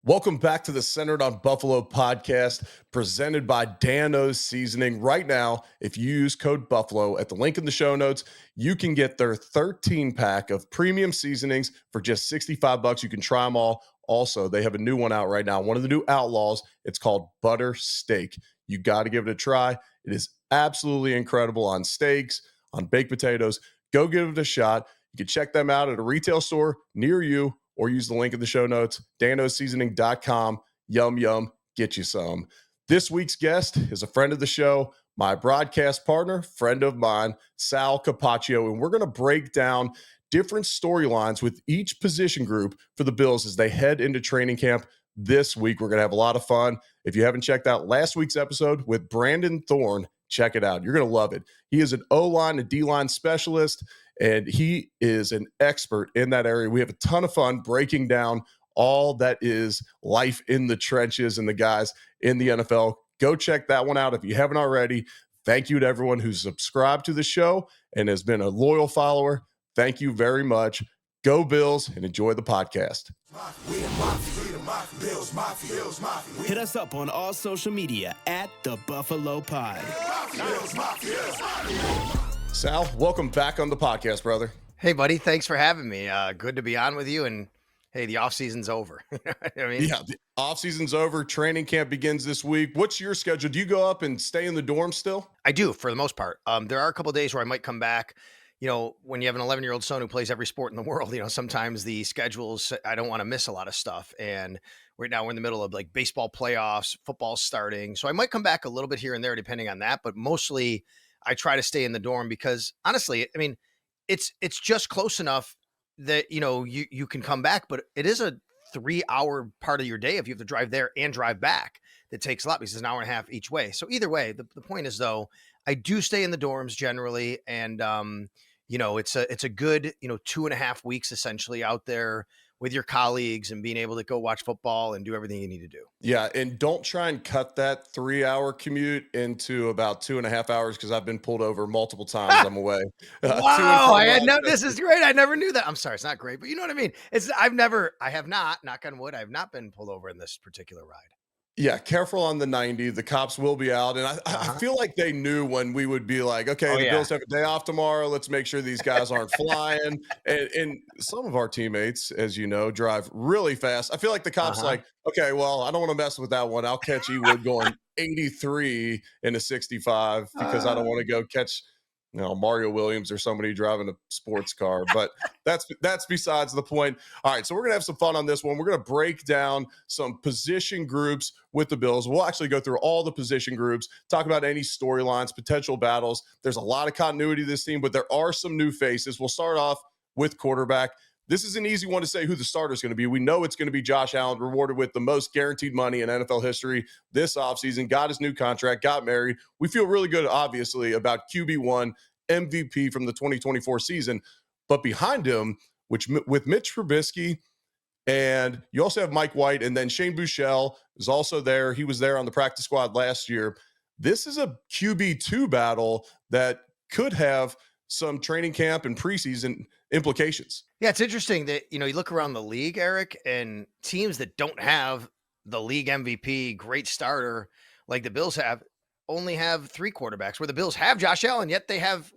Welcome back to the Centered on Buffalo podcast presented by Dan-O's Seasoning. Right now, if you use code Buffalo at the link in the show notes, you can get their 13-pack of premium seasonings for just $65. You can try them all. Also, they have a new one out right now, one of the new outlaws. It's called Butter Steak. You got to give it a try. It is absolutely incredible on steaks, on baked potatoes. Go give it a shot. You can check them out at a retail store near you, or use the link in the show notes, danosseasoning.com. Yum, yum, get you some. This week's guest is a friend of the show, my broadcast partner, friend of mine, Sal Capaccio, and we're going to break down different storylines with each position group for the Bills as they head into training camp this week. We're going to have a lot of fun. If you haven't checked out last week's episode with Brandon Thorne, check it out. You're going to love it. He is an O-line and D-line specialist, and he is an expert in that area. We have a ton of fun breaking down all that is life in the trenches and the guys in the NFL. Go check that one out if you haven't already. Thank you to everyone who's subscribed to the show and has been a loyal follower. Thank you very much. Go Bills and enjoy the podcast. Hit us up on all social media at The Buffalo Pod. Sal, welcome back on the podcast, brother. Hey, buddy. Thanks for having me. Good to be on with you. And hey, the off season's over. I mean, yeah, the off season's over. Training camp begins this week. What's your schedule? Do you go up and stay in the dorm still? I do, for the most part. There are a couple of days where I might come back. You know, when you have an 11-year-old son who plays every sport in the world, you know, sometimes the schedules, I don't want to miss a lot of stuff. And right now we're in the middle of like baseball playoffs, football starting. So I might come back a little bit here and there depending on that. But mostly I try to stay in the dorm because honestly, I mean, it's just close enough that, you know, you can come back, but it is a 3-hour part of your day if you have to drive there and drive back. That takes a lot because it's an hour and a half each way. So either way, the point is though, I do stay in the dorms generally. And, you know, it's a good, 2.5 weeks essentially out there with your colleagues and being able to go watch football and do everything you need to do. Yeah. And don't try and cut that 3-hour commute into about 2.5 hours because I've been pulled over multiple times. I'm away. Wow. This is great. I never knew that. I'm sorry. It's not great, but you know what I mean? I have not, knock on wood, I have not been pulled over in this particular ride. Yeah, careful on the 90. The cops will be out. And I feel like they knew when we would be like, okay, the Bills have a day off tomorrow. Let's make sure these guys aren't flying. And some of our teammates, as you know, drive really fast. I feel like the cops like, okay, well, I don't want to mess with that one. I'll catch Ewood going 83 in a 65 because I don't want to go catch Mario Williams or somebody driving a sports car, but that's besides the point. All right, so we're going to have some fun on this one. We're going to break down some position groups with the Bills. We'll actually go through all the position groups, talk about any storylines, potential battles. There's a lot of continuity to this team, but there are some new faces. We'll start off with quarterback. This is an easy one to say who the starter is going to be. We know it's going to be Josh Allen, rewarded with the most guaranteed money in NFL history this offseason, got his new contract, got married. We feel really good, obviously, about QB1 MVP from the 2024 season. But behind him, with Mitch Trubisky, and you also have Mike White, and then Shane Buechele is also there. He was there on the practice squad last year. This is a QB2 battle that could have some training camp and preseason implications. Yeah, it's interesting that, you look around the league, Eric, and teams that don't have the league MVP, great starter, like the Bills have, only have 3 quarterbacks, where the Bills have Josh Allen, yet they have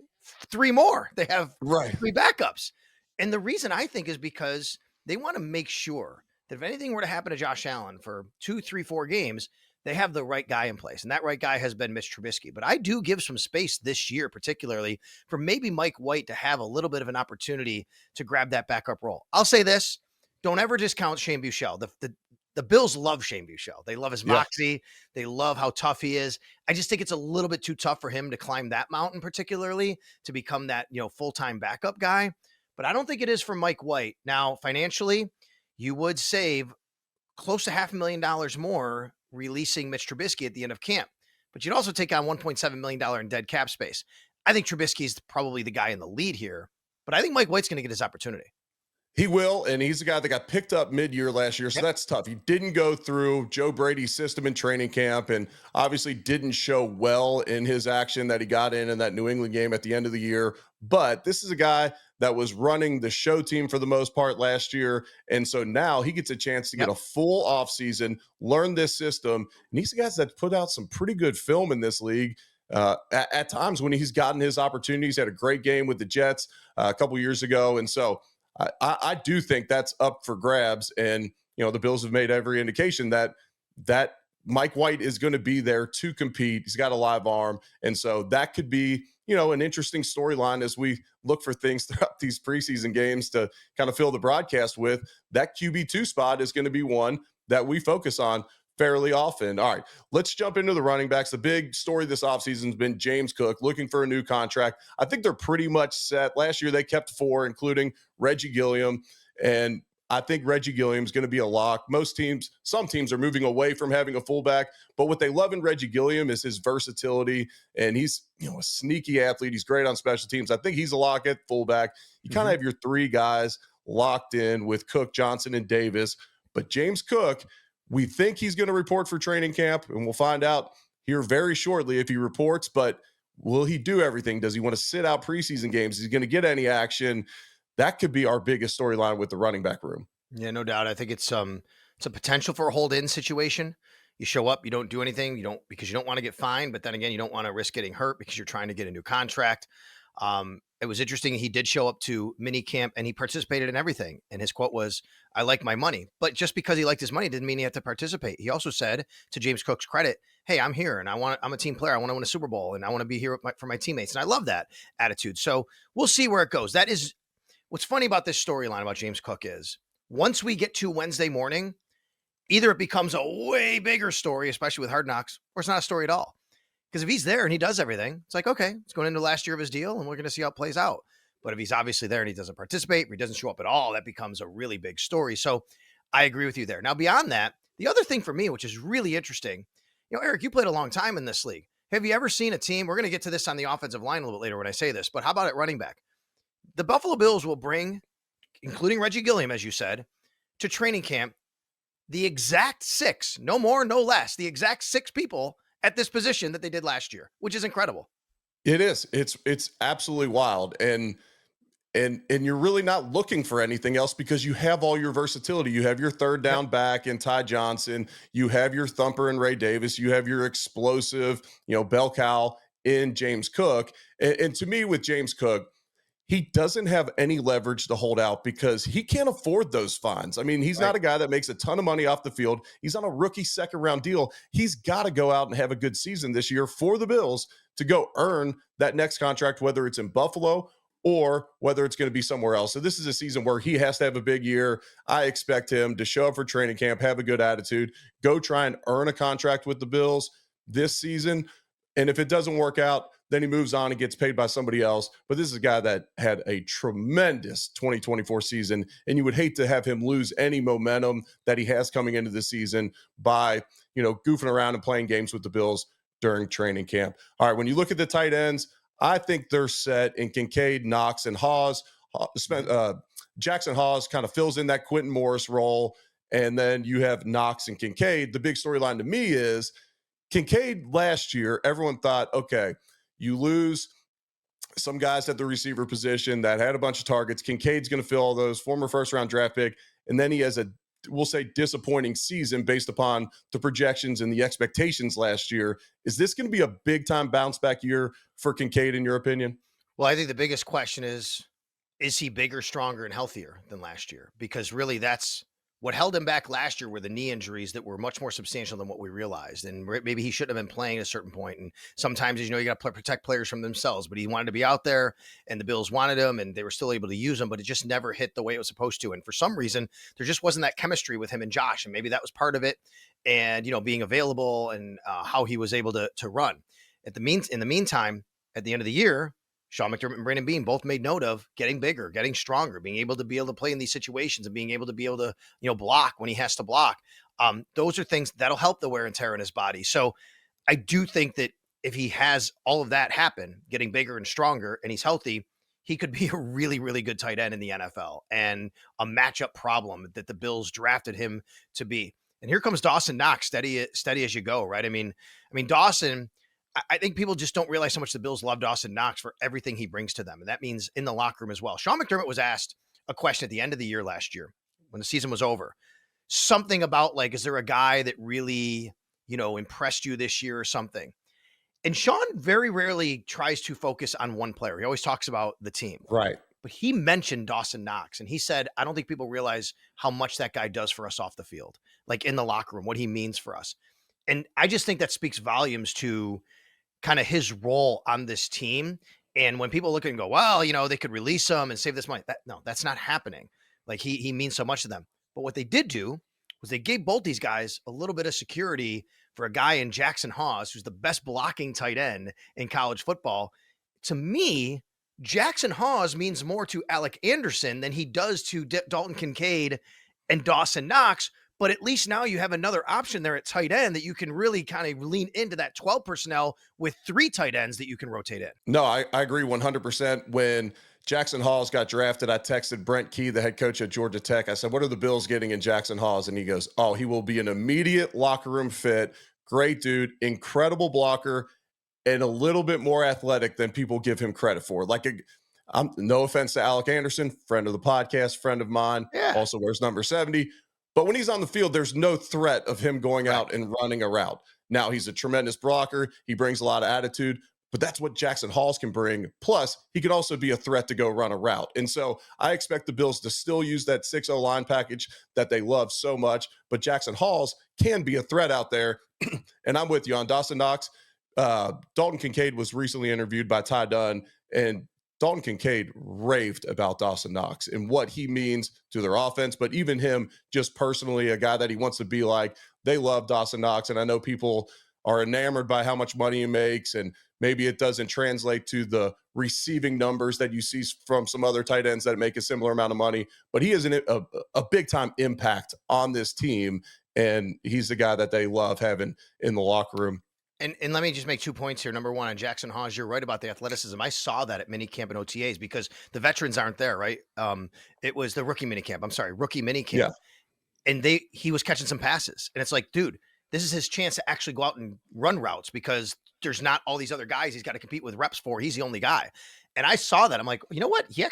3 more. They have 3 backups. And the reason I think is because they want to make sure that if anything were to happen to Josh Allen for 2, 3, 4 games, they have the right guy in place. And that right guy has been Mitch Trubisky. But I do give some space this year, particularly for maybe Mike White to have a little bit of an opportunity to grab that backup role. I'll say this, don't ever discount Shane Buechele. The Bills love Shane Buechele. They love his moxie. They love how tough he is. I just think it's a little bit too tough for him to climb that mountain, particularly to become that, full-time backup guy. But I don't think it is for Mike White. Now, financially, you would save close to $500,000 more releasing Mitch Trubisky at the end of camp, but you'd also take on $1.7 million in dead cap space. I think Trubisky is probably the guy in the lead here, but I think Mike White's going to get his opportunity. He will, and he's a guy that got picked up mid-year last year, so Yep. that's tough. He didn't go through Joe Brady's system in training camp, and obviously didn't show well in his action that he got in that New England game at the end of the year. But this is a guy that was running the show team for the most part last year, and so now he gets a chance to get Yep. a full offseason, learn this system, and he's a guy that put out some pretty good film in this league. At times when he's gotten his opportunities, had a great game with the Jets a couple years ago, and so I do think that's up for grabs, and the Bills have made every indication that Mike White is going to be there to compete. He's got a live arm, and so that could be an interesting storyline as we look for things throughout these preseason games to kind of fill the broadcast with. That QB2 spot is going to be one that we focus on fairly often. All right, let's jump into the running backs. The big story this offseason has been James Cook looking for a new contract. I think they're pretty much set. Last year, they kept 4, including Reggie Gilliam. And I think Reggie Gilliam is going to be a lock. Some teams are moving away from having a fullback, but what they love in Reggie Gilliam is his versatility, and he's a sneaky athlete. He's great on special teams. I think he's a lock at fullback. You kind of have your 3 guys locked in with Cook, Johnson, and Davis, but James Cook, we think he's going to report for training camp, and we'll find out here very shortly if he reports, but will he do everything? Does he want to sit out preseason games? Is he going to get any action? That could be our biggest storyline with the running back room. Yeah, no doubt. I think it's a potential for a hold-in situation. You show up, you don't do anything, because you don't want to get fined, but then again, you don't want to risk getting hurt because you're trying to get a new contract. It was interesting. He did show up to mini camp and he participated in everything. And his quote was, "I like my money." But just because he liked his money didn't mean he had to participate. He also said, to James Cook's credit, "Hey, I'm here and I'm a team player. I want to win a Super Bowl and I want to be here for my teammates." And I love that attitude. So we'll see where it goes. That is what's funny about this storyline about James Cook is once we get to Wednesday morning, either it becomes a way bigger story, especially with Hard Knocks, or it's not a story at all. Because if he's there and he does everything, it's like, okay, it's going into the last year of his deal and we're going to see how it plays out. But if he's obviously there and he doesn't participate, or he doesn't show up at all, that becomes a really big story. So I agree with you there. Now, beyond that, the other thing for me, which is really interesting, Eric, you played a long time in this league. Have you ever seen a team? We're going to get to this on the offensive line a little bit later when I say this, but how about at running back? The Buffalo Bills will bring, including Reggie Gilliam, as you said, to training camp, the exact 6, no more, no less, the exact 6 people at this position that they did last year, which is incredible. It is. It's absolutely wild. And you're really not looking for anything else because you have all your versatility. You have your third down back in Ty Johnson. You have your thumper in Ray Davis. You have your explosive, bell cow in James Cook. And to me, with James Cook, he doesn't have any leverage to hold out because he can't afford those fines. I mean, he's not a guy that makes a ton of money off the field. He's on a rookie second round deal. He's got to go out and have a good season this year for the Bills to go earn that next contract, whether it's in Buffalo or whether it's going to be somewhere else. So this is a season where he has to have a big year. I expect him to show up for training camp, have a good attitude, go try and earn a contract with the Bills this season. And if it doesn't work out, then he moves on and gets paid by somebody else. But this is a guy that had a tremendous 2024 season, and you would hate to have him lose any momentum that he has coming into the season by, goofing around and playing games with the Bills during training camp. All right, when you look at the tight ends, I think they're set in Kincaid, Knox, and Hawes. Jackson Hawes kind of fills in that Quentin Morris role, and then you have Knox and Kincaid. The big storyline to me is Kincaid last year, everyone thought, okay, you lose some guys at the receiver position that had a bunch of targets. Kincaid's going to fill all those, former first-round draft pick, and then he has we'll say, disappointing season based upon the projections and the expectations last year. Is this going to be a big-time bounce-back year for Kincaid, in your opinion? Well, I think the biggest question is he bigger, stronger, and healthier than last year? Because really that's what held him back last year were the knee injuries that were much more substantial than what we realized. And maybe he shouldn't have been playing at a certain point. And sometimes, you got to protect players from themselves, but he wanted to be out there and the Bills wanted him and they were still able to use him, but it just never hit the way it was supposed to. And for some reason, there just wasn't that chemistry with him and Josh. And maybe that was part of it. And, being available and how he was able to run. In the meantime, at the end of the year, Sean McDermott and Brandon Beane both made note of getting bigger, getting stronger, being able to play in these situations and being able to block when he has to block. Those are things that'll help the wear and tear in his body. So I do think that if he has all of that happen, getting bigger and stronger, and he's healthy, he could be a really, really good tight end in the NFL and a matchup problem that the Bills drafted him to be. And here comes Dawson Knox, steady as you go, right? I mean, Dawson, I think people just don't realize how much the Bills love Dawson Knox for everything he brings to them. And that means in the locker room as well. Sean McDermott was asked a question at the end of the year last year when the season was over. Something about like, is there a guy that really, impressed you this year or something? And Sean very rarely tries to focus on one player. He always talks about the team. Right. But he mentioned Dawson Knox, and he said, I don't think people realize how much that guy does for us off the field, like in the locker room, what he means for us. And I just think that speaks volumes to kind of his role on this team. And when people look and go, well, they could release him and save this money. No, that's not happening. Like he means so much to them. But what they did do was they gave both these guys a little bit of security for a guy in Jackson Hawes, who's the best blocking tight end in college football. To me, Jackson Hawes means more to Alec Anderson than he does to Dalton Kincaid and Dawson Knox. But at least now you have another option there at tight end that you can really kind of lean into that 12 personnel with 3 tight ends that you can rotate in. No, I agree 100%. When Jackson Hawes got drafted, I texted Brent Key, the head coach at Georgia Tech. I said, what are the Bills getting in Jackson Hawes? And he goes, oh, he will be an immediate locker room fit. Great dude, incredible blocker, and a little bit more athletic than people give him credit for. No offense to Alec Anderson, friend of the podcast, friend of mine, also wears number 70. But when he's on the field, there's no threat of him going out and running a route. Now, he's a tremendous blocker. He brings a lot of attitude. But that's what Jackson Hawes can bring. Plus, he could also be a threat to go run a route. And so I expect the Bills to still use that 6-0 line package that they love so much. But Jackson Hawes can be a threat out there. And I'm with you on Dawson Knox. Dalton Kincaid was recently interviewed by Ty Dunn, and Dalton Kincaid raved about Dawson Knox and what he means to their offense. But even him, just personally, a guy that he wants to be like, they love Dawson Knox. And I know people are enamored by how much money he makes, and maybe it doesn't translate to the receiving numbers that you see from some other tight ends that make a similar amount of money. But he is a big-time impact on this team, and he's the guy that they love having in the locker room. And let me just make 2 points here. Number one, on Jackson Hawes, you're right about the athleticism. I saw that at minicamp and OTAs because the veterans aren't there, right? It was the rookie minicamp. Yeah. And he was catching some passes. And it's like, dude, this is his chance to actually go out and run routes because there's not all these other guys he's got to compete with reps for. He's the only guy. And I saw that. I'm like, you know what? He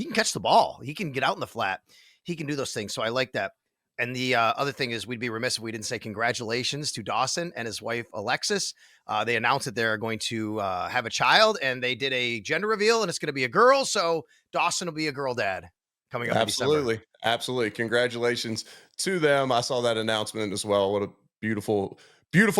can catch the ball. He can get out in the flat. He can do those things. So I like that. And the other thing is we'd be remiss if we didn't say congratulations to Dawson and his wife, Alexis. They announced that they're going to have a child, and they did a gender reveal, and it's going to be a girl. So Dawson will be a girl dad coming up in December. Absolutely. Congratulations to them. I saw that announcement as well. What a beautiful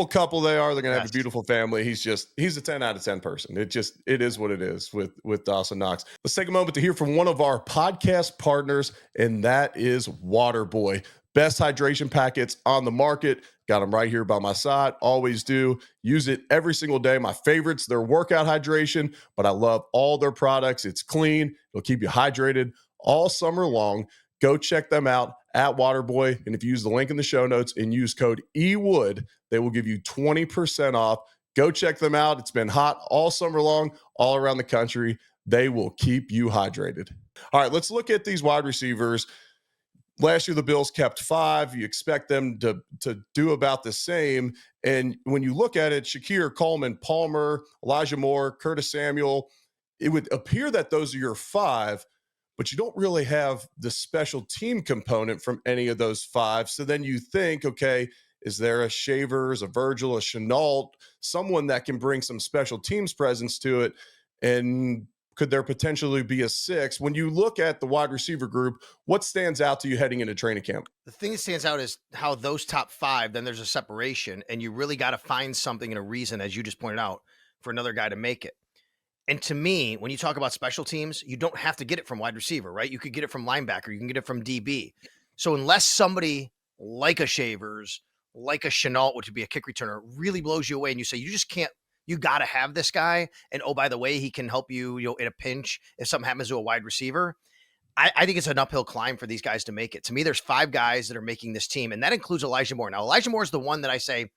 couple they are. They're going to have a beautiful family. He's a 10 out of 10 person. It is what it is with Dawson Knox. Let's take a moment to hear from one of our podcast partners, and that is Waterboy. Best hydration packets on the market. Got them right here by my side. Always do. Use it every single day. My favorites, their workout hydration, but I love all their products. It's clean. It'll keep you hydrated all summer long. Go check them out at Waterboy. And if you use the link in the show notes and use code EWOOD, they will give you 20% off. Go check them out. It's been hot all summer long, all around the country. They will keep you hydrated. All right, let's look at these wide receivers. Last year, the Bills kept 5. You expect them to do about the same. And when you look at it, Shakir, Coleman, Palmer, Elijah Moore, Curtis Samuel, it would appear that those are your 5, but you don't really have the special team component from any of those 5. So then you think, okay, is there a Shavers, a Virgil, a Chenault, someone that can bring some special teams presence to it? And could there potentially be a 6? When you look at the wide receiver group, what stands out to you heading into training camp? The thing that stands out is how those top 5, then there's a separation, and you really got to find something and a reason, as you just pointed out, for another guy to make it. And to me, when you talk about special teams, you don't have to get it from wide receiver, right? You could get it from linebacker. You can get it from DB. So unless somebody like a Shavers, like a Chenault, which would be a kick returner, really blows you away and you say, you just can't, you got to have this guy. And oh, by the way, he can help you, in a pinch if something happens to a wide receiver. I think it's an uphill climb for these guys to make it. To me, there's 5 guys that are making this team, and that includes Elijah Moore. Now, Elijah Moore is the one that I say,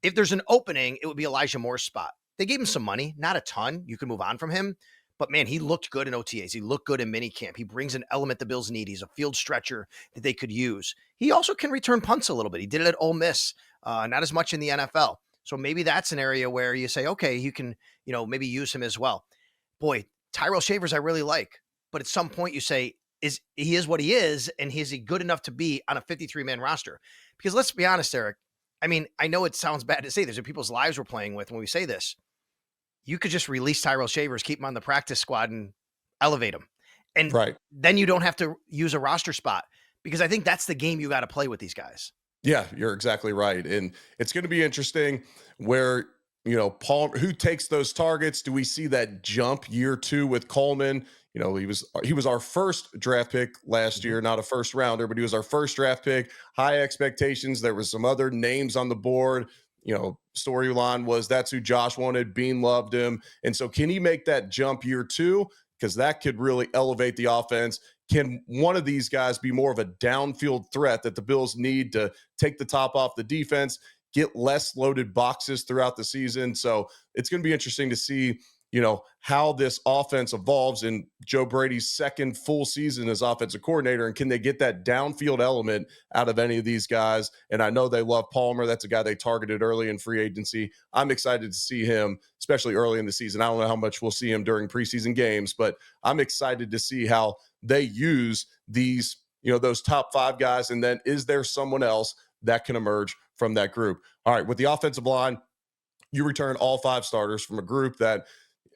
if there's an opening, it would be Elijah Moore's spot. They gave him some money, not a ton. You can move on from him. But man, he looked good in OTAs. He looked good in minicamp. He brings an element the Bills need. He's a field stretcher that they could use. He also can return punts a little bit. He did it at Ole Miss, not as much in the NFL. So maybe that's an area where you say, okay, you can, maybe use him as well. Boy, Tyrell Shavers I really like, but at some point you say, he is what he is, and is he good enough to be on a 53-man roster? Because let's be honest, Eric. I mean, I know it sounds bad to say these are people's lives we're playing with when we say this. You could just release Tyrell Shavers, keep him on the practice squad, and elevate him. And then you don't have to use a roster spot, because I think that's the game you got to play with these guys. Yeah, you're exactly right. And it's going to be interesting where, Paul, who takes those targets? Do we see that jump year 2 with Coleman? He was our first draft pick last year, not a first rounder, but he was our first draft pick. High expectations. There was some other names on the board. Storyline was that's who Josh wanted. Bean loved him. And so can he make that jump year 2? Because that could really elevate the offense. Can one of these guys be more of a downfield threat that the Bills need to take the top off the defense, get less loaded boxes throughout the season? So it's going to be interesting to see, how this offense evolves in Joe Brady's second full season as offensive coordinator. And can they get that downfield element out of any of these guys? And I know they love Palmer. That's a guy they targeted early in free agency. I'm excited to see him, especially early in the season. I don't know how much we'll see him during preseason games, but I'm excited to see how they use these, those top 5 guys. And then is there someone else that can emerge from that group? All right, with the offensive line, you return all 5 starters from a group that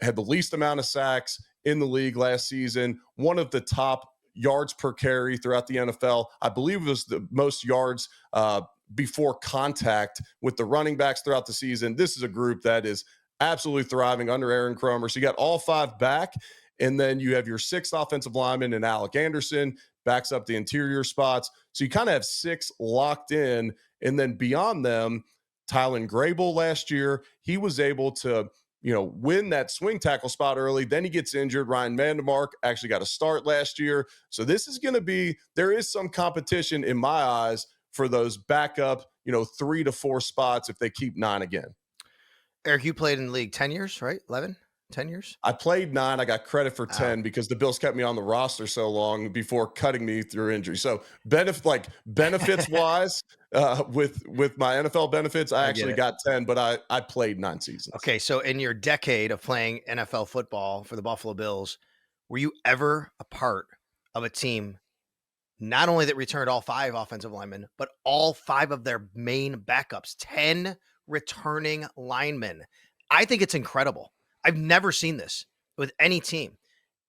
had the least amount of sacks in the league last season, one of the top yards per carry throughout the NFL. I believe it was the most yards before contact with the running backs throughout the season. This is a group that is absolutely thriving under Aaron Cromer. So you got all 5 back, and then you have your 6th offensive lineman and Alec Anderson backs up the interior spots. So you kind of have 6 locked in, and then beyond them, Tylan Grable last year, he was able to win that swing tackle spot early. Then he gets injured. Ryan Vandermark actually got a start last year. So this is going to be, there is some competition in my eyes for those backup, 3 to 4 spots if they keep 9 again. Eric, you played in the league 10 years, right? 11, 10 years? I played 9. I got credit for 10 because the Bills kept me on the roster so long before cutting me through injury. So benefits wise, with my NFL benefits, I actually got 10, but I played 9 seasons. Okay, so in your decade of playing NFL football for the Buffalo Bills, were you ever a part of a team not only that returned all 5 offensive linemen, but all 5 of their main backups, 10 returning linemen? I think it's incredible. I've never seen this with any team.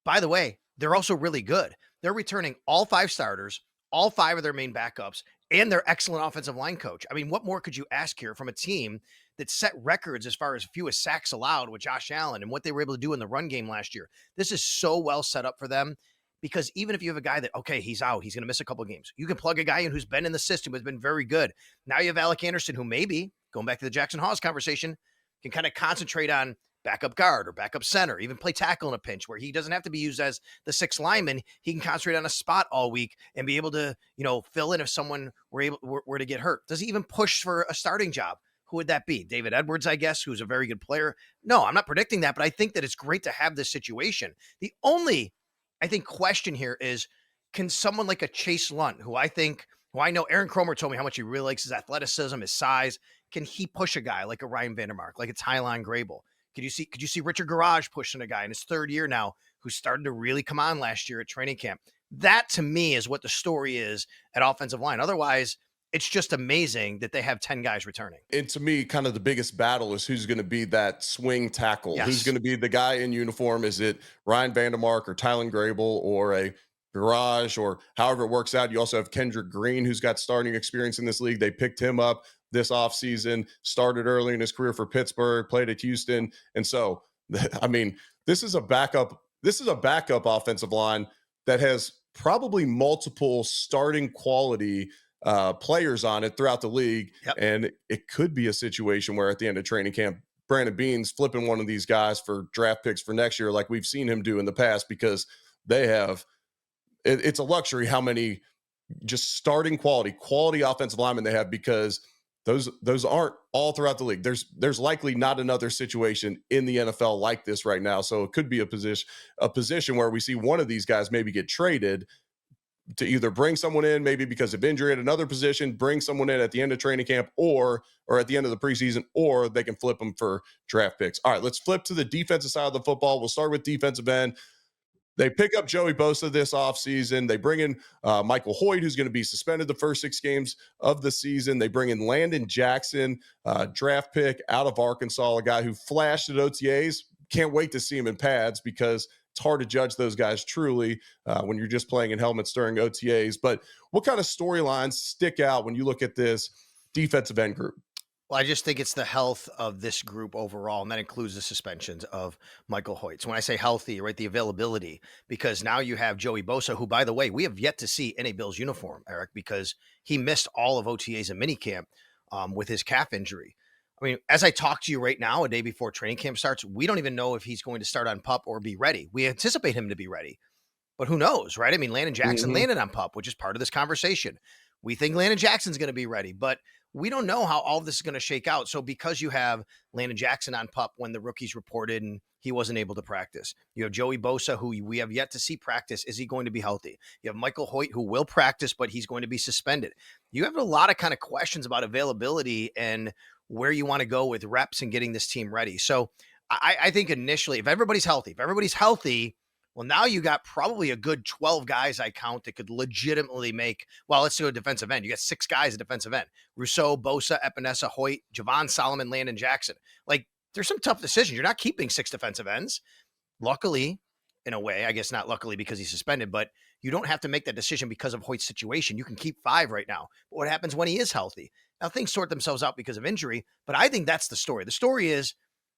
By the way, they're also really good. They're returning all 5 starters, all 5 of their main backups, and their excellent offensive line coach. I mean, what more could you ask here from a team that set records as far as fewest sacks allowed with Josh Allen and what they were able to do in the run game last year? This is so well set up for them, because even if you have a guy that, okay, he's out, he's going to miss a couple of games, you can plug a guy in who's been in the system, has been very good. Now you have Alec Anderson, who maybe, going back to the Jackson Hawes conversation, can kind of concentrate on backup guard or backup center, even play tackle in a pinch where he doesn't have to be used as the 6th lineman. He can concentrate on a spot all week and be able to, fill in if someone were to get hurt. Does he even push for a starting job? Who would that be? David Edwards, I guess, who's a very good player. No, I'm not predicting that, but I think that it's great to have this situation. The only, I think, question here is, can someone like a Chase Lunt, who I know Aaron Cromer told me how much he really likes his athleticism, his size, can he push a guy like a Ryan Vandermark, like a Tylan Grable? Could you see Richard Garage pushing a guy in his 3rd year now who's starting to really come on last year at training camp? That, to me, is what the story is at offensive line. Otherwise, it's just amazing that they have 10 guys returning. And to me, kind of the biggest battle is who's going to be that swing tackle. Yes. Who's going to be the guy in uniform? Is it Ryan Vandermark or Tylan Grable or a Garage, or however it works out? You also have Kendrick Green, who's got starting experience in this league. They picked him up this offseason, started early in his career for Pittsburgh, played at Houston. And so, I mean, this is a backup offensive line that has probably multiple starting quality players on it throughout the league. Yep. And it could be a situation where at the end of training camp, Brandon Beane's flipping one of these guys for draft picks for next year, like we've seen him do in the past, because they have, it's a luxury how many just starting quality offensive linemen they have, because Those aren't all throughout the league. There's likely not another situation in the NFL like this right now. So it could be a position where we see one of these guys maybe get traded to either bring someone in, maybe because of injury at another position, bring someone in at the end of training camp or at the end of the preseason, or they can flip them for draft picks. All right, let's flip to the defensive side of the football. We'll start with defensive end. They pick up Joey Bosa this offseason. They bring in Michael Hoyt, who's going to be suspended the first 6 games of the season. They bring in Landon Jackson, draft pick out of Arkansas, a guy who flashed at OTAs. Can't wait to see him in pads because it's hard to judge those guys truly when you're just playing in helmets during OTAs. But what kind of storylines stick out when you look at this defensive end group? Well, I just think it's the health of this group overall, and that includes the suspensions of Michael Hoyt. So when I say healthy, right, the availability, because now you have Joey Bosa, who, by the way, we have yet to see in a Bills uniform, Eric, because he missed all of OTAs and minicamp with his calf injury. I mean, as I talk to you right now, a day before training camp starts, we don't even know if he's going to start on PUP or be ready. We anticipate him to be ready, but who knows, right? I mean, Landon Jackson landed on PUP, which is part of this conversation. We think Landon Jackson's going to be ready, but we don't know how all of this is going to shake out. So because you have Landon Jackson on PUP when the rookies reported and he wasn't able to practice, you have Joey Bosa, who we have yet to see practice. Is he going to be healthy? You have Michael Hoyt, who will practice, but he's going to be suspended. You have a lot of kind of questions about availability and where you want to go with reps and getting this team ready. So I think initially, if everybody's healthy, well, now you got probably a good 12 guys I count that could legitimately make, well, let's do a defensive end. You got 6 guys at defensive end: Rousseau, Bosa, Epinesa, Hoyt, Javon Solomon, Landon Jackson. Like, there's some tough decisions. You're not keeping 6 defensive ends. Luckily, in a way, I guess not luckily because he's suspended, but you don't have to make that decision because of Hoyt's situation. You can keep 5 right now. But what happens when he is healthy? Now, things sort themselves out because of injury, but I think that's the story. The story is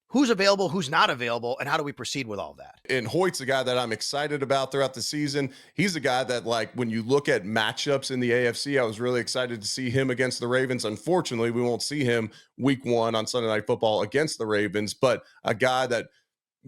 who's available, who's not available, and how do we proceed with all that? And Hoyt's a guy that I'm excited about throughout the season. He's a guy that, like, when you look at matchups in the AFC, I was really excited to see him against the Ravens. Unfortunately, we won't see him week 1 on Sunday Night Football against the Ravens, but a guy that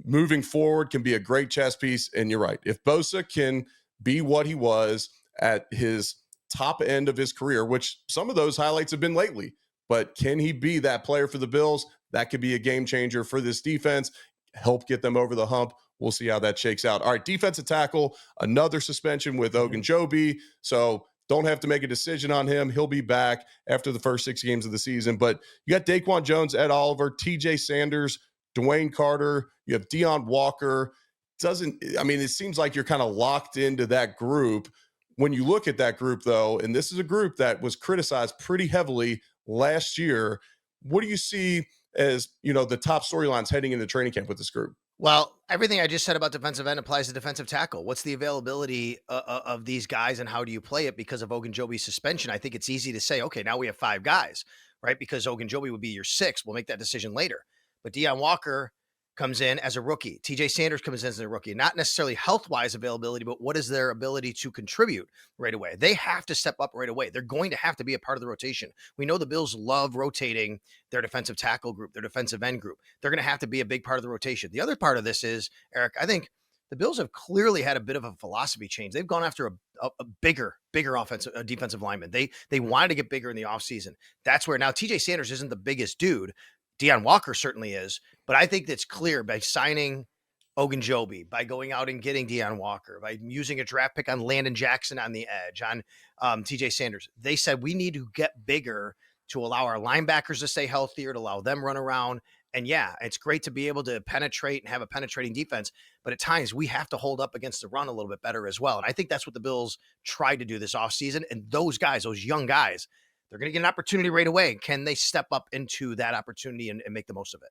moving forward can be a great chess piece. And you're right. If Bosa can be what he was at his top end of his career, which some of those highlights have been lately, but can he be that player for the Bills? That could be a game changer for this defense, help get them over the hump. We'll see how that shakes out. All right, defensive tackle, another suspension with Ogunjobi. So don't have to make a decision on him. He'll be back after the first 6 games of the season. But you got Daquan Jones, Ed Oliver, TJ Sanders, Dwayne Carter. You have Deion Walker. It seems like you're kind of locked into that group. When you look at that group, though, and this is a group that was criticized pretty heavily last year, what do you see as, the top storylines heading into training camp with this group? Well, everything I just said about defensive end applies to defensive tackle. What's the availability of these guys and how do you play it because of Ogunjobi's suspension? I think it's easy to say, okay, now we have 5 guys, right? Because Ogunjobi would be your 6th. We'll make that decision later. But Deion Walker comes in as a rookie. TJ Sanders comes in as a rookie. Not necessarily health-wise availability, but what is their ability to contribute right away? They have to step up right away. They're going to have to be a part of the rotation. We know the Bills love rotating their defensive tackle group, their defensive end group. They're going to have to be a big part of the rotation. The other part of this is, Eric, I think the Bills have clearly had a bit of a philosophy change. They've gone after a bigger defensive lineman. They wanted to get bigger in the offseason. That's where now TJ Sanders isn't the biggest dude. Deion Walker certainly is, but I think that's clear by signing Ogunjobi, by going out and getting Deion Walker, by using a draft pick on Landon Jackson on the edge, on TJ Sanders. They said we need to get bigger to allow our linebackers to stay healthier, to allow them run around. And yeah, it's great to be able to penetrate and have a penetrating defense, but at times we have to hold up against the run a little bit better as well. And I think that's what the Bills tried to do this offseason. And those guys, those young guys, they're going to get an opportunity right away. Can they step up into that opportunity and make the most of it?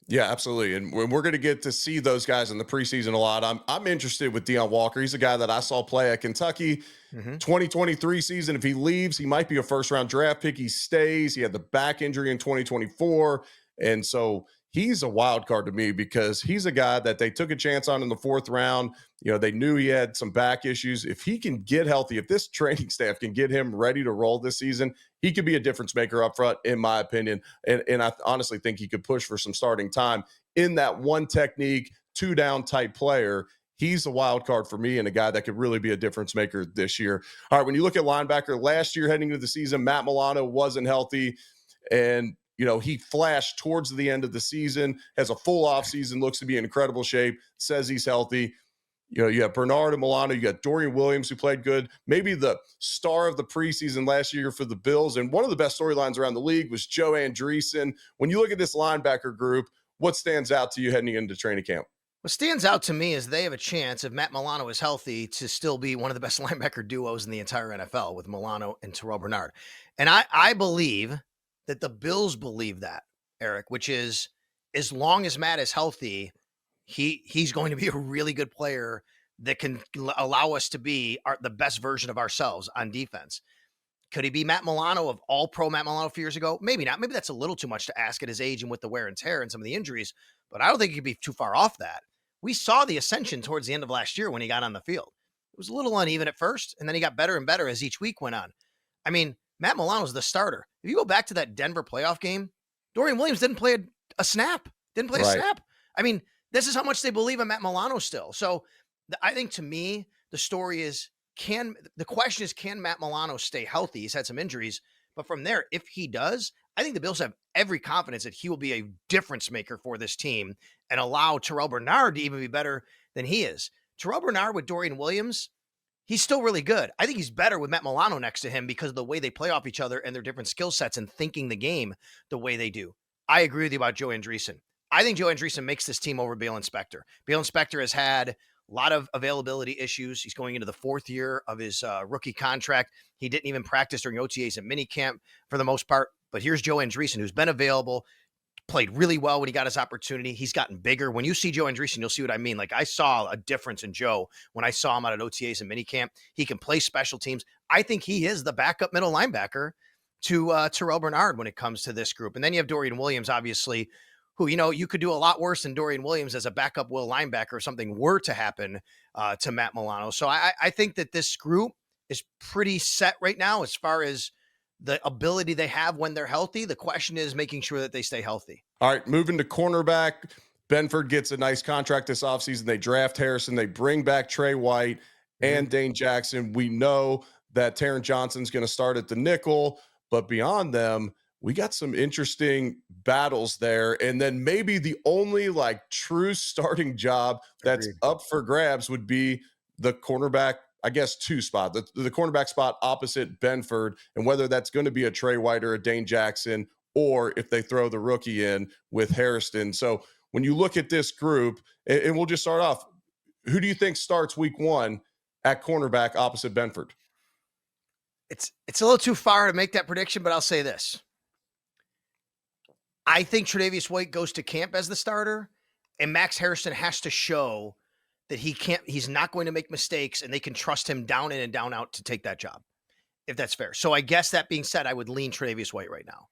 Yeah, absolutely. And we're going to get to see those guys in the preseason a lot. I'm interested with Deion Walker. He's a guy that I saw play at Kentucky 2023 season. If he leaves, he might be a first-round draft pick. He stays. He had the back injury in 2024. And so he's a wild card to me because he's a guy that they took a chance on in the 4th round. They knew he had some back issues. If he can get healthy, if this training staff can get him ready to roll this season, he could be a difference maker up front, in my opinion. And I honestly think he could push for some starting time in that one technique, 2-down type player. He's a wild card for me and a guy that could really be a difference maker this year. All right, when you look at linebacker last year heading into the season, Matt Milano wasn't healthy. And, he flashed towards the end of the season, has a full offseason, looks to be in incredible shape, says he's healthy. You have Bernard and Milano. You got Dorian Williams, who played good. Maybe the star of the preseason last year for the Bills. And one of the best storylines around the league was Joe Andreessen. When you look at this linebacker group, what stands out to you heading into training camp? What stands out to me is they have a chance, if Matt Milano is healthy, to still be one of the best linebacker duos in the entire NFL with Milano and Terrell Bernard. And I believe that the Bills believe that, Eric, which is as long as Matt is healthy, he's going to be a really good player that can allow us to be the best version of ourselves on defense. Could he be Matt Milano of all-pro Matt Milano a few years ago? Maybe not. Maybe that's a little too much to ask at his age and with the wear and tear and some of the injuries, but I don't think he could be too far off that. We saw the ascension towards the end of last year when he got on the field. It was a little uneven at first, and then he got better and better as each week went on. I mean, Matt Milano's the starter. If you go back to that Denver playoff game, Dorian Williams didn't play a snap. Didn't play a snap. I mean, this is how much they believe in Matt Milano still. So I think, to me, the story is, the question is, can Matt Milano stay healthy? He's had some injuries, but from there, if he does, I think the Bills have every confidence that he will be a difference maker for this team and allow Terrell Bernard to even be better than he is. Terrell Bernard with Dorian Williams, he's still really good. I think he's better with Matt Milano next to him because of the way they play off each other and their different skill sets and thinking the game the way they do. I agree with you about Joe Andreessen. I think Joe Andreessen makes this team over Balen Spector. Balen Spector has had a lot of availability issues. He's going into the fourth year of his rookie contract. He didn't even practice during OTAs and minicamp for the most part. But here's Joe Andreessen, who's been available, played really well when he got his opportunity. He's gotten bigger. When you see Joe Andreessen, you'll see what I mean. Like, I saw a difference in Joe when I saw him out at OTAs and minicamp. He can play special teams. I think he is the backup middle linebacker to Terrell Bernard when it comes to this group. And then you have Dorian Williams, obviously, who, you could do a lot worse than Dorian Williams as a backup will linebacker if something were to happen to Matt Milano. So I think that this group is pretty set right now as far as the ability they have when they're healthy. The question is making sure that they stay healthy. All right, moving to cornerback. Benford gets a nice contract this offseason. They draft Harrison. They bring back Trey White and Dane Jackson. We know that Taron Johnson's going to start at the nickel, but beyond them, we got some interesting battles there. And then maybe the only true starting job that's up for grabs would be the cornerback, I guess, 2 spot, the cornerback spot opposite Benford, and whether that's going to be a Trey White or a Dane Jackson, or if they throw the rookie in with Harrison. So when you look at this group, and we'll just start off, who do you think starts week 1 at cornerback opposite Benford? It's a little too far to make that prediction, but I'll say this. I think Tre'Davious White goes to camp as the starter, and Max Harrison has to show that he's not going to make mistakes, and they can trust him down in and down out to take that job, if that's fair. So I guess that being said, I would lean Tre'Davious White right now.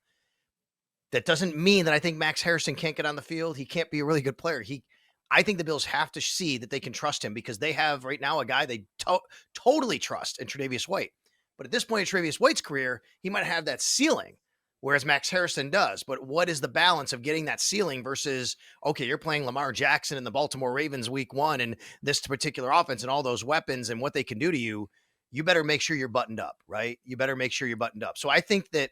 That doesn't mean that I think Max Harrison can't get on the field. He can't be a really good player. I think the Bills have to see that they can trust him, because they have right now a guy they totally trust in Tre'Davious White. But at this point in Tre'Davious White's career, he might have that ceiling, whereas Max Harrison does. But what is the balance of getting that ceiling versus, okay, you're playing Lamar Jackson and the Baltimore Ravens week 1 and this particular offense and all those weapons and what they can do to you? You better make sure you're buttoned up, right? You better make sure you're buttoned up. So I think that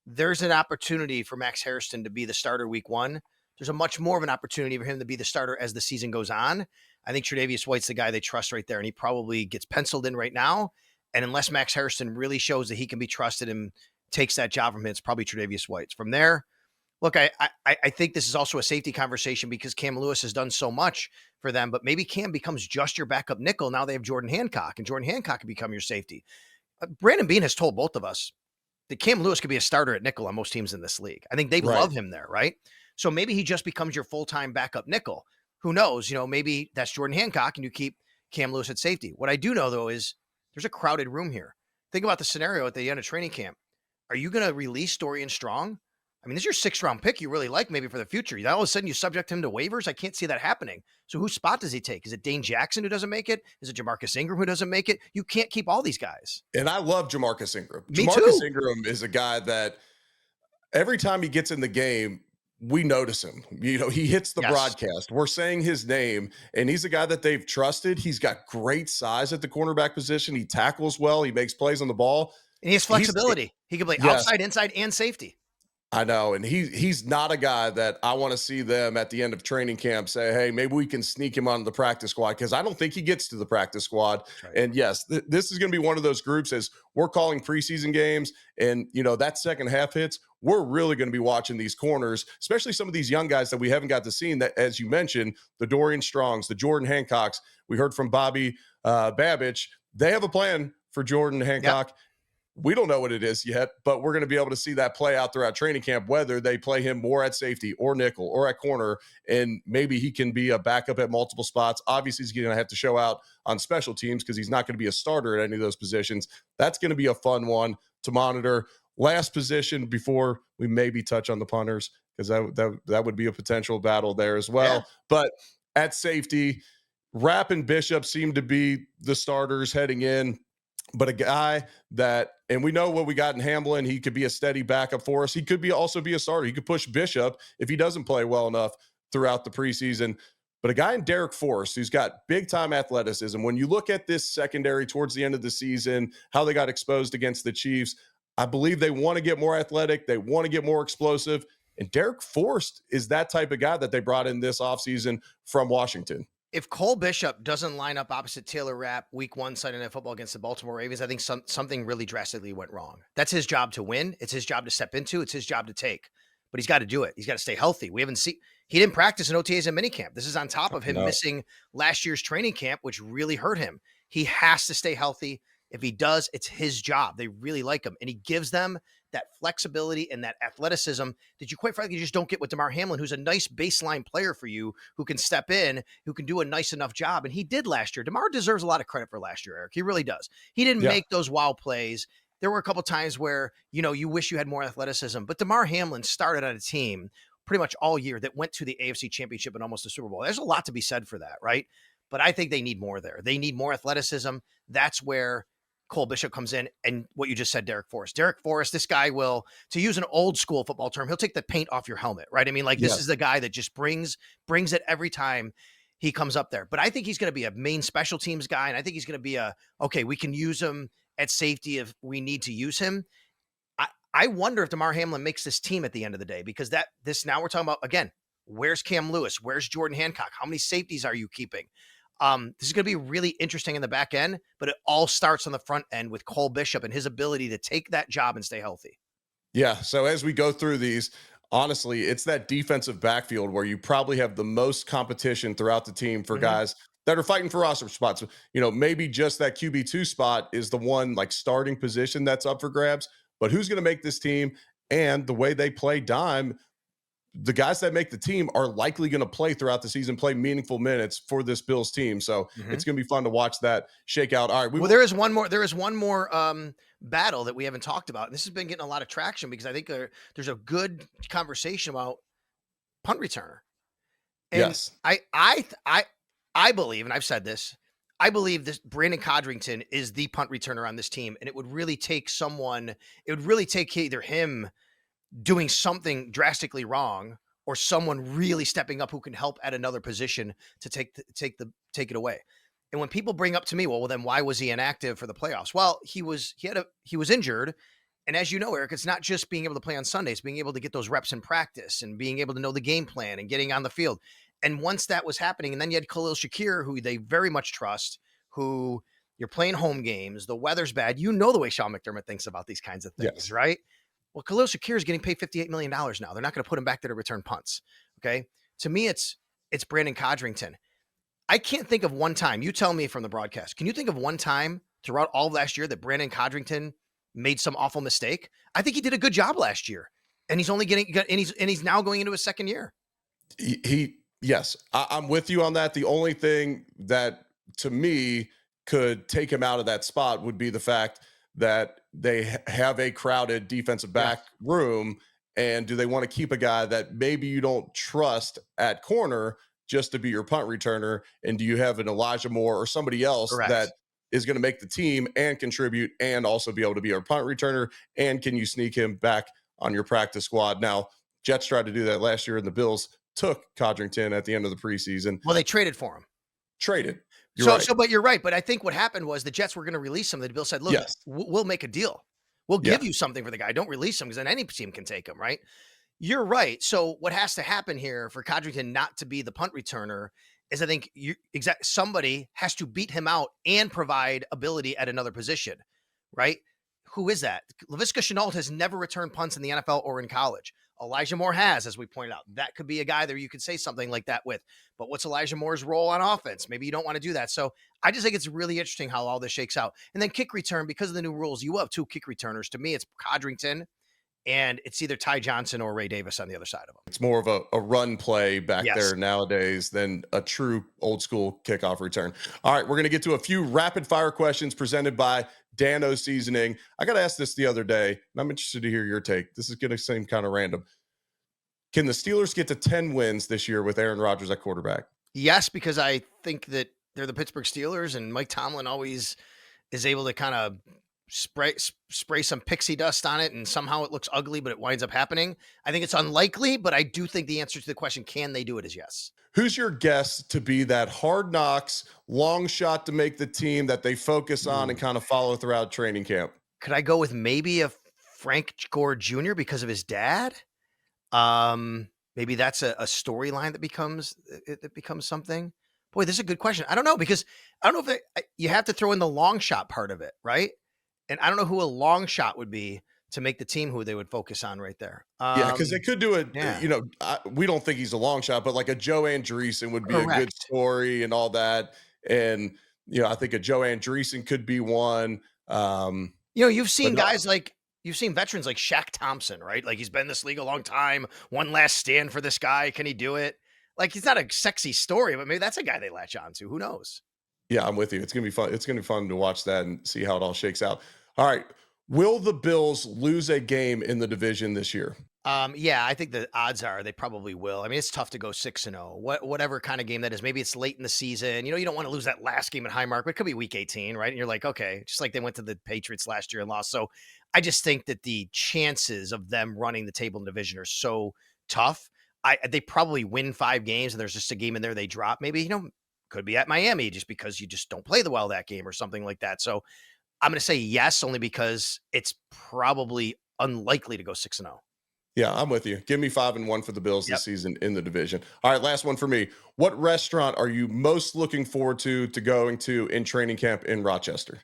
there's an opportunity for Max Harrison to be the starter week 1. There's a much more of an opportunity for him to be the starter as the season goes on. I think Tre'Davious White's the guy they trust right there, and he probably gets penciled in right now. And unless Max Harrison really shows that he can be trusted and takes that job from him, it's probably Tre'Davious White. From there, look, I think this is also a safety conversation because Cam Lewis has done so much for them, but maybe Cam becomes just your backup nickel. Now they have Jordan Hancock, and Jordan Hancock can become your safety. Brandon Beane has told both of us that Cam Lewis could be a starter at nickel on most teams in this league. I think they love him there, right? So maybe he just becomes your full-time backup nickel. Who knows? Maybe that's Jordan Hancock and you keep Cam Lewis at safety. What I do know, though, is there's a crowded room here. Think about the scenario at the end of training camp. Are you going to release Dorian Strong? I mean, this is your 6th-round pick you really like maybe for the future. All of a sudden you subject him to waivers? I can't see that happening. So whose spot does he take? Is it Dane Jackson who doesn't make it? Is it Jamarcus Ingram who doesn't make it? You can't keep all these guys. And I love Jamarcus Ingram. Me Jamarcus too. Ingram is a guy that every time he gets in the game, we notice him. He hits the broadcast. We're saying his name, and he's a guy that they've trusted. He's got great size at the cornerback position. He tackles well. He makes plays on the ball. And he has flexibility. He can play outside, inside, and safety. I know, and he's not a guy that I want to see them at the end of training camp say, "Hey, maybe we can sneak him onto the practice squad," because I don't think he gets to the practice squad. That's right. And yes, this is going to be one of those groups as we're calling preseason games, and that second half hits. We're really going to be watching these corners, especially some of these young guys that we haven't got to see. That, as you mentioned, the Dorian Strongs, the Jordan Hancocks. We heard from Bobby Babich. They have a plan for Jordan Yep. Hancock. We don't know what it is yet, but we're going to be able to see that play out throughout training camp, whether they play him more at safety or nickel or at corner, and maybe he can be a backup at multiple spots. Obviously, he's going to have to show out on special teams because he's not going to be a starter at any of those positions. That's going to be a fun one to monitor. Last position before we maybe touch on the punters, because that would be a potential battle there as well. Yeah. But at safety, Rapp and Bishop seem to be the starters heading in. But a guy that, and we know what we got in Hamlin, he could be a steady backup for us. He could also be a starter. He could push Bishop if he doesn't play well enough throughout the preseason. But a guy in Derek Forrest who's got big time athleticism. When you look at this secondary towards the end of the season, how they got exposed against the Chiefs, I believe they want to get more athletic. They want to get more explosive. And Derek Forrest is that type of guy that they brought in this offseason from Washington. If Cole Bishop doesn't line up opposite Taylor Rapp week 1 Sunday Night Football against the Baltimore Ravens, I think something really drastically went wrong. That's his job to win. It's his job to step into. It's his job to take. But he's got to do it. He's got to stay healthy. He didn't practice in OTAs and minicamp. This is on top of him missing last year's training camp, which really hurt him. He has to stay healthy. If he does, it's his job. They really like him. And he gives them that flexibility and that athleticism that you quite frankly just don't get with Damar Hamlin, who's a nice baseline player for you, who can step in, who can do a nice enough job. And he did last year. Damar deserves a lot of credit for last year, Eric. He really does. He didn't make those wow plays. There were a couple times where, you wish you had more athleticism, but Damar Hamlin started on a team pretty much all year that went to the AFC Championship and almost the Super Bowl. There's a lot to be said for that, right? But I think they need more there. They need more athleticism. That's where Cole Bishop comes in, and what you just said, Derek Forrest. Derek Forrest, this guy will, to use an old school football term, he'll take the paint off your helmet, right? I mean, this is the guy that just brings it every time he comes up there. But I think he's going to be a main special teams guy, and I think he's going to be okay, we can use him at safety if we need to use him. I wonder if Damar Hamlin makes this team at the end of the day, because now we're talking about, again, where's Cam Lewis? Where's Jordan Hancock? How many safeties are you keeping? This is going to be really interesting in the back end, but it all starts on the front end with Cole Bishop and his ability to take that job and stay healthy. Yeah. So as we go through these, honestly, it's that defensive backfield where you probably have the most competition throughout the team for guys that are fighting for roster spots. Maybe just that QB2 spot is the one starting position that's up for grabs, but who's going to make this team? And the way they play dime, the guys that make the team are likely going to play throughout the season, play meaningful minutes for this Bills team. So it's going to be fun to watch that shake out. All right. There is one more battle that we haven't talked about. And this has been getting a lot of traction because I think there's a good conversation about punt returner. And yes. I believe, and I've said this, I believe this Brandon Codrington is the punt returner on this team. And it would really take either him doing something drastically wrong or someone really stepping up who can help at another position to take it away. And when people bring up to me, well, then why was he inactive for the playoffs? Well, he was injured. And as you know, Eric, it's not just being able to play on Sundays, being able to get those reps in practice and being able to know the game plan and getting on the field. And once that was happening, and then you had Khalil Shakir, who they very much trust, who you're playing home games, the weather's bad. You know the way Sean McDermott thinks about these kinds of things, right? Well, Khalil Shakir is getting paid $58 million now. They're not going to put him back there to return punts. Okay. To me, it's Brandon Codrington. I can't think of one time. You tell me from the broadcast. Can you think of one time throughout all of last year that Brandon Codrington made some awful mistake? I think he did a good job last year, and he's now going into his second year. Yes, I'm with you on that. The only thing that to me could take him out of that spot would be the fact that they have a crowded defensive back room. And do they want to keep a guy that maybe you don't trust at corner just to be your punt returner? And do you have an Elijah Moore or somebody else that is going to make the team and contribute and also be able to be our punt returner? And can you sneak him back on your practice squad? Now, Jets tried to do that last year, and the Bills took Codrington at the end of the preseason. Well, they traded for him. But you're right. But you're right. But I think what happened was the Jets were going to release him. The Bills said, look, we'll make a deal. We'll Yeah. give you something for the guy. Don't release him because then any team can take him, right? You're right. So what has to happen here for Codrington not to be the punt returner is I think somebody has to beat him out and provide ability at another position, right? Who is that? Laviska Shenault has never returned punts in the NFL or in college. Elijah Moore has, as we pointed out. That could be a guy there you could say something like that with. But what's Elijah Moore's role on offense? Maybe you don't want to do that. So I just think it's really interesting how all this shakes out. And then kick return, because of the new rules, you have 2 kick returners. To me, it's Codrington and it's either Ty Johnson or Ray Davis on the other side of him. It's more of a run play back Yes. there nowadays than a true old school kickoff return. All right, we're going to get to a few rapid fire questions presented by Dano Seasoning. I got asked this the other day, and I'm interested to hear your take. This is going to seem kind of random. Can the Steelers get to 10 wins this year with Aaron Rodgers at quarterback? Yes, because I think that they're the Pittsburgh Steelers, and Mike Tomlin always is able to kind of spray some pixie dust on it, and somehow it looks ugly, but it winds up happening. I think it's unlikely, but I do think the answer to the question, can they do it, is yes. Who's your guess to be that hard knocks, long shot to make the team that they focus on and kind of follow throughout training camp? Could I go with maybe a Frank Gore Jr. because of his dad? Maybe that's a storyline that becomes something. Boy, this is a good question. I don't know, because I don't know if you have to throw in the long shot part of it, right? And I don't know who a long shot would be to make the team who they would focus on right there. Yeah, because they could do it. yeah. You know, we don't think he's a long shot, but like a Joe Andreessen would be a good Correct. story and all that. And I think a Joe Andreessen could be one. You've seen guys like. You've seen veterans like Shaq Thompson, right? Like, he's been in this league a long time. One last stand for this guy. Can he do it? Like, he's not a sexy story, but maybe that's a guy they latch on to. Who knows? Yeah, I'm with you. It's going to be fun. It's going to be fun to watch that and see how it all shakes out. All right. Will the Bills lose a game in the division this year? Yeah, I think the odds are they probably will. I mean, it's tough to go 6-0. Whatever kind of game that is. Maybe it's late in the season. You don't want to lose that last game at Highmark, but it could be week 18, right? And you're like, okay, just like they went to the Patriots last year and lost. So I just think that the chances of them running the table in the division are so tough. They probably win 5 games and there's just a game in there they drop. Maybe, could be at Miami just because you just don't play the well that game or something like that. So I'm going to say yes, only because it's probably unlikely to go 6-0. Yeah, I'm with you. Give me 5-1 for the Bills this season in the division. All right, last one for me. What restaurant are you most looking forward to going to in training camp in Rochester?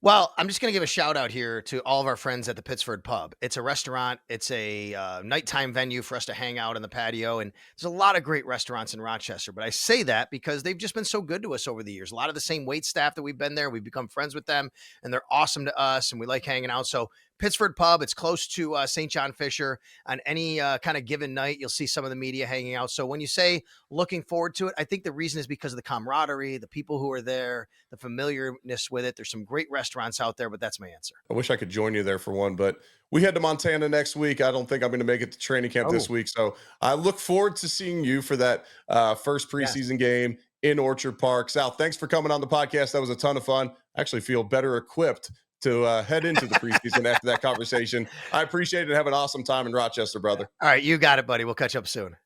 Well, I'm just going to give a shout out here to all of our friends at the Pittsford Pub. It's a restaurant. It's a nighttime venue for us to hang out on the patio. And there's a lot of great restaurants in Rochester. But I say that because they've just been so good to us over the years. A lot of the same wait staff that we've been there. We've become friends with them, and they're awesome to us, and we like hanging out. So Pittsford Pub, it's close to St. John Fisher. On any kind of given night, you'll see some of the media hanging out. So when you say looking forward to it, I think the reason is because of the camaraderie, the people who are there, the familiarness with it. There's some great restaurants out there, but that's my answer. I wish I could join you there for one, but we head to Montana next week. I don't think I'm going to make it to training camp this week. So I look forward to seeing you for that first preseason game in Orchard Park. Sal, thanks for coming on the podcast. That was a ton of fun. I actually feel better equipped to head into the preseason after that conversation. I appreciate it. Have an awesome time in Rochester, brother. All right, you got it, buddy. We'll catch up soon.